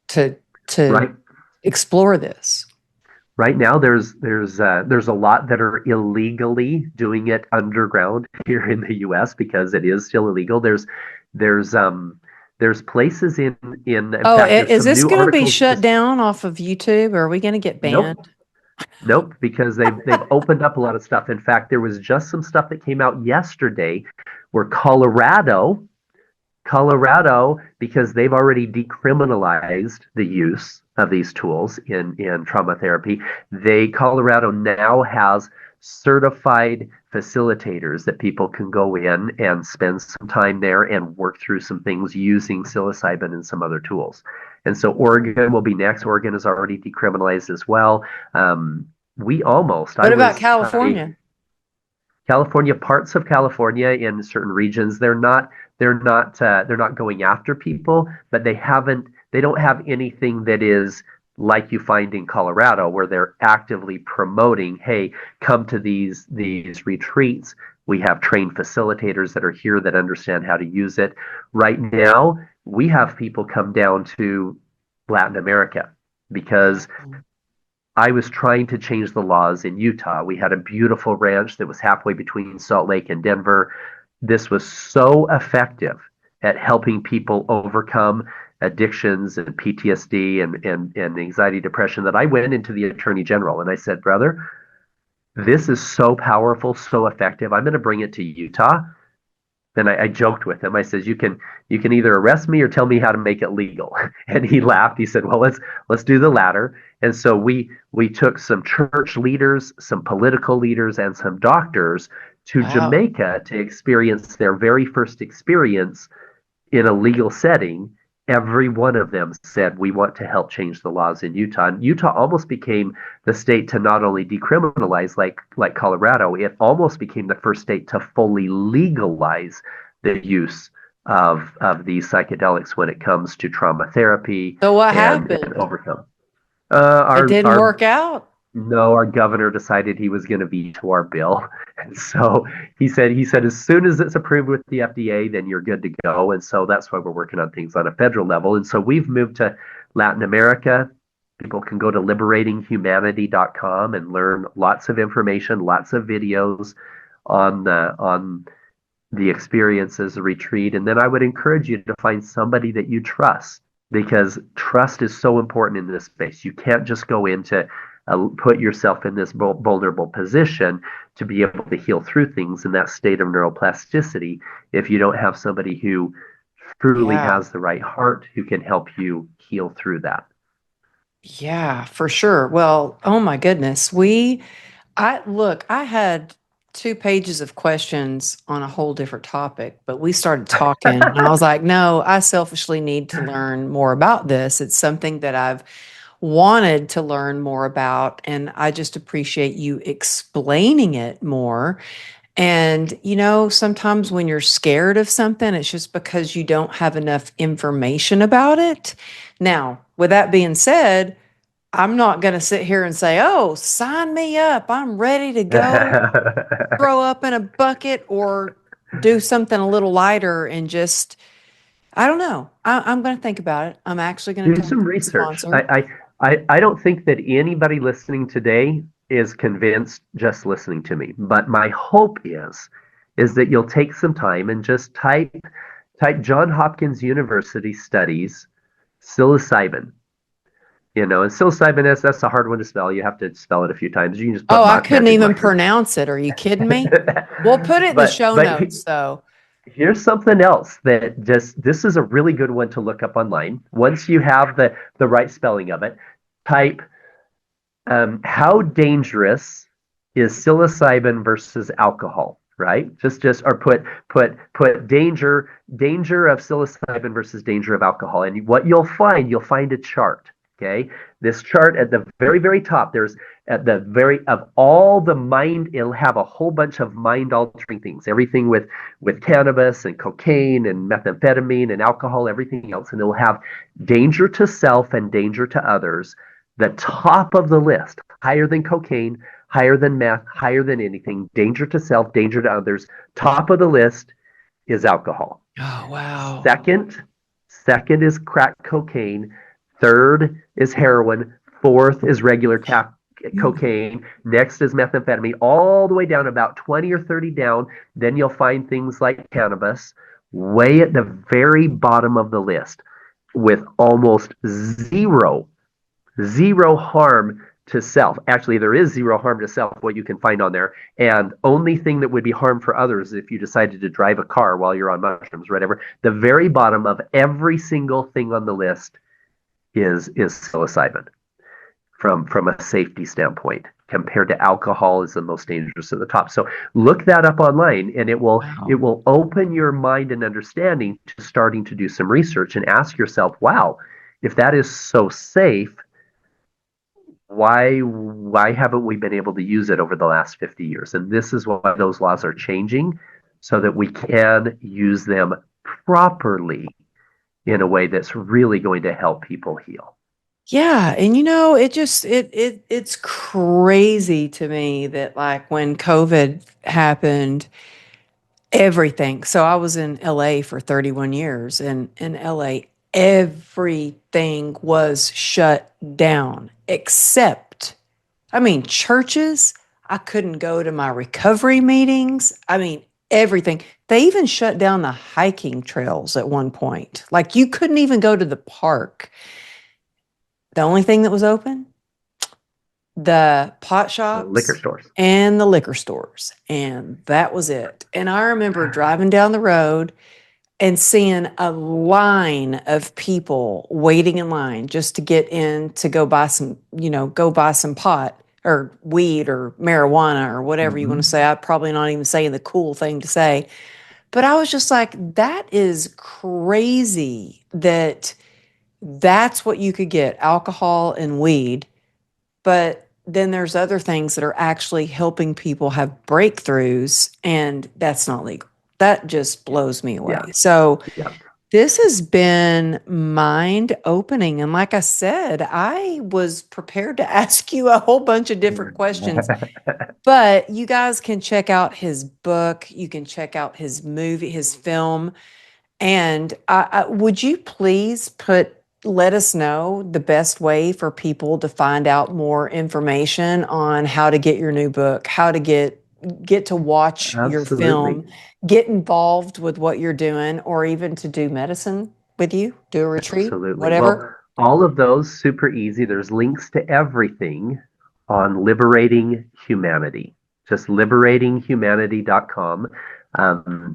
S2: to
S1: Right.
S2: explore this?
S1: Right now, there's a lot that are illegally doing it underground here in the U.S. because it is still illegal. There's there's places in
S2: Oh,
S1: fact there's
S2: is
S1: some
S2: this
S1: new
S2: going to be
S1: articles
S2: shut
S1: just
S2: down off of YouTube? Or are we going to get
S1: nope,
S2: banned?
S1: nope, because they've opened up a lot of stuff. In fact, there was just some stuff that came out yesterday where Colorado, because they've already decriminalized the use of these tools in trauma therapy, Colorado now has certified facilitators that people can go in and spend some time there and work through some things using psilocybin and some other tools. And so Oregon will be next. Oregon is already decriminalized as well. We almost, I
S2: What about
S1: was, I,
S2: California?
S1: California, parts of California in certain regions, they're not going after people, but they don't have anything that is like you find in Colorado where they're actively promoting, hey, come to these retreats. We have trained facilitators that are here that understand how to use it. Right now, we have people come down to Latin America because I was trying to change the laws in Utah. We had a beautiful ranch that was halfway between Salt Lake and Denver. This was so effective at helping people overcome addictions and PTSD and anxiety, depression that I went into the attorney general and I said, brother, this is so powerful, so effective. I'm going to bring it to Utah. Then I joked with him. I says, you can either arrest me or tell me how to make it legal. And he laughed. He said, well, let's do the latter. And so we took some church leaders, some political leaders, and some doctors to
S2: Wow.
S1: Jamaica to experience their very first experience in a legal setting. Every one of them said, we want to help change the laws in Utah. And Utah almost became the state to not only decriminalize like Colorado, it almost became the first state to fully legalize the use of these psychedelics when it comes to trauma therapy
S2: So what
S1: and
S2: happened?
S1: overcome.
S2: It didn't
S1: Our
S2: work out.
S1: No, our governor decided he was going to veto our bill. And so he said as soon as it's approved with the FDA, then you're good to go. And so that's why we're working on things on a federal level. And so we've moved to Latin America. People can go to liberatinghumanity.com and learn lots of information, lots of videos on the experiences, the retreat. And then I would encourage you to find somebody that you trust because trust is so important in this space. You can't just go into put yourself in this vulnerable position to be able to heal through things in that state of neuroplasticity if you don't have somebody who truly
S2: Yeah.
S1: has the right heart who can help you heal through that.
S2: Yeah, for sure. Well, oh my goodness. I had 2 pages of questions on a whole different topic, but we started talking and I was like, no, I selfishly need to learn more about this. It's something that I've wanted to learn more about, and I just appreciate you explaining it more. And, sometimes when you're scared of something, it's just because you don't have enough information about it. Now, with that being said, I'm not going to sit here and say, oh, sign me up. I'm ready to go throw up in a bucket or do something a little lighter and just I don't know. I'm going to think about it. I'm actually going to
S1: Do
S2: talk
S1: some
S2: to the
S1: research.
S2: sponsor.
S1: I don't think that anybody listening today is convinced just listening to me. But my hope is that you'll take some time and just type John Hopkins University studies psilocybin. And psilocybin is that's a hard one to spell. You have to spell it a few times. You can just
S2: Oh,
S1: put
S2: I couldn't
S1: magic
S2: even
S1: mushrooms.
S2: pronounce it. Are you kidding me? We'll put it in the show
S1: But
S2: notes, though.
S1: here's something else that just this is a really good one to look up online. Once you have the right spelling of it, type how dangerous is psilocybin versus alcohol, right? Just or put danger of psilocybin versus danger of alcohol, and what you'll find a chart. Okay, this chart at the very top. There's at the very of all the mind. It'll have a whole bunch of mind altering things. Everything with cannabis and cocaine and methamphetamine and alcohol, everything else, and it'll have danger to self and danger to others the top of the list, higher than cocaine, higher than meth, higher than anything, danger to self, danger to others. Top of the list is alcohol.
S2: Oh, wow.
S1: Second is crack cocaine. Third is heroin. Fourth is regular cocaine. Next is methamphetamine, all the way down about 20 or 30 down. Then you'll find things like cannabis, way at the very bottom of the list, with almost zero harm to self. Actually, there is zero harm to self, what you can find on there. And only thing that would be harm for others if you decided to drive a car while you're on mushrooms or whatever. The very bottom of every single thing on the list is psilocybin from a safety standpoint. Compared to alcohol is the most dangerous at the top. So look that up online, and it will open your mind and understanding to starting to do some research and ask yourself, wow, if that is so safe, why haven't we been able to use it over the last 50 years? And this is why those laws are changing, so that we can use them properly in a way that's really going to help people heal.
S2: Yeah, and it's crazy to me that like when COVID happened, everything. So I was in LA for 31 years, and in LA everything was shut down except, I mean, churches. I couldn't go to my recovery meetings. I mean, everything. They even shut down the hiking trails at one point. Like you couldn't even go to the park. The only thing that was open, the pot
S1: Liquor
S2: shops
S1: stores.
S2: and the liquor stores. And that was it. And I remember driving down the road and seeing a line of people waiting in line just to get in to go buy some pot or weed or marijuana or whatever you want to
S1: Mm-hmm.
S2: say. I'm probably not even saying the cool thing to say. But I was just like, that is crazy that that's what you could get, alcohol and weed. But then there's other things that are actually helping people have breakthroughs, and that's not legal. That just blows me away.
S1: Yeah,
S2: So
S1: yeah.
S2: this has been mind opening. And like I said, I was prepared to ask you a whole bunch of different questions, but you guys can check out his book. You can check out his movie, his film. And would you please let us know the best way for people to find out more information on how to get your new book, how to get to watch your
S1: Absolutely.
S2: film, get involved with what you're doing, or even to do medicine with you, do a retreat,
S1: Absolutely.
S2: whatever?
S1: Well, all of those super easy. There's links to everything on Liberating Humanity. Just liberatinghumanity.com.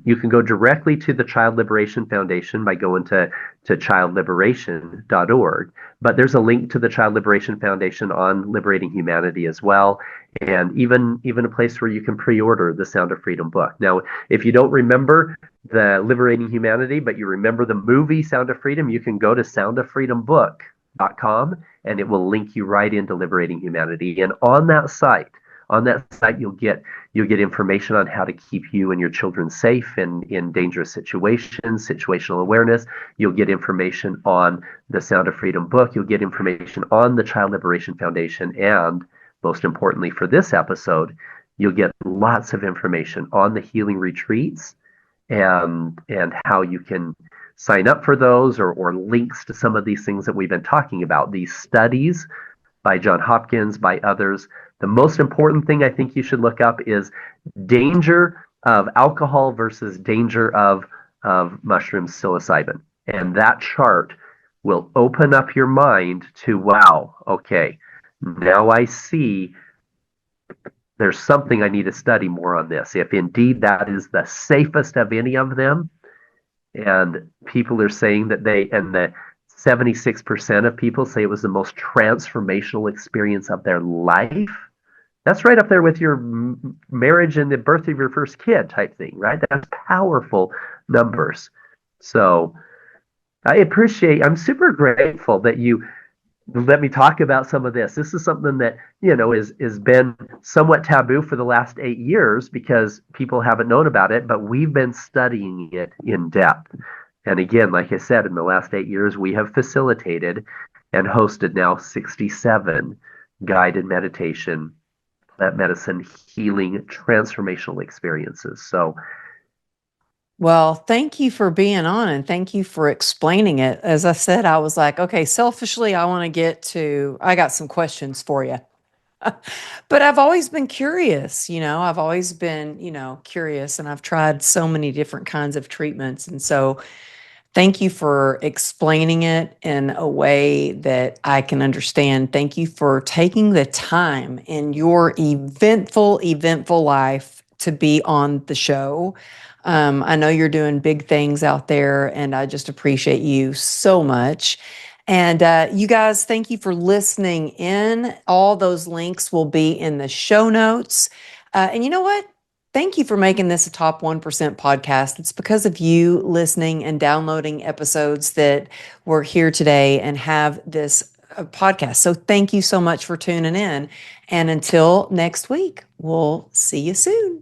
S1: You can go directly to the Child Liberation Foundation by going to childliberation.org. But there's a link to the Child Liberation Foundation on Liberating Humanity as well, and even a place where you can pre-order the Sound of Freedom book. Now, if you don't remember the Liberating Humanity, but you remember the movie Sound of Freedom, you can go to soundofreedombook.com and it will link you right into Liberating Humanity. And on that site, you'll get information on how to keep you and your children safe in dangerous situations, situational awareness. You'll get information on the Sound of Freedom book. You'll get information on the Child Liberation Foundation, and most importantly for this episode, you'll get lots of information on the healing retreats and how you can sign up for those or links to some of these things that we've been talking about, these studies by John Hopkins, by others. The most important thing I think you should look up is danger of alcohol versus danger of mushroom psilocybin. And that chart will open up your mind to, wow, okay, now I see there's something I need to study more on this. If indeed that is the safest of any of them, and people are saying that the 76% of people say it was the most transformational experience of their life. That's right up there with your marriage and the birth of your first kid type thing, right? That's powerful numbers. So I'm super grateful that you let me talk about some of this. This is something that, is been somewhat taboo for the last 8 years because people haven't known about it, but we've been studying it in depth. And again, like I said, in the last 8 years, we have facilitated and hosted now 67 guided meditation, plant medicine, healing, transformational experiences. So,
S2: well, thank you for being on and thank you for explaining it. As I said, I was like, okay, selfishly, I got some questions for you. But I've always been curious, I've always been, curious, and I've tried so many different kinds of treatments. And so thank you for explaining it in a way that I can understand. Thank you for taking the time in your eventful life to be on the show. I know you're doing big things out there, and I just appreciate you so much. And you guys, thank you for listening in. All those links will be in the show notes. And you know what? Thank you for making this a top 1% podcast. It's because of you listening and downloading episodes that we're here today and have this podcast. So thank you so much for tuning in. And until next week, we'll see you soon.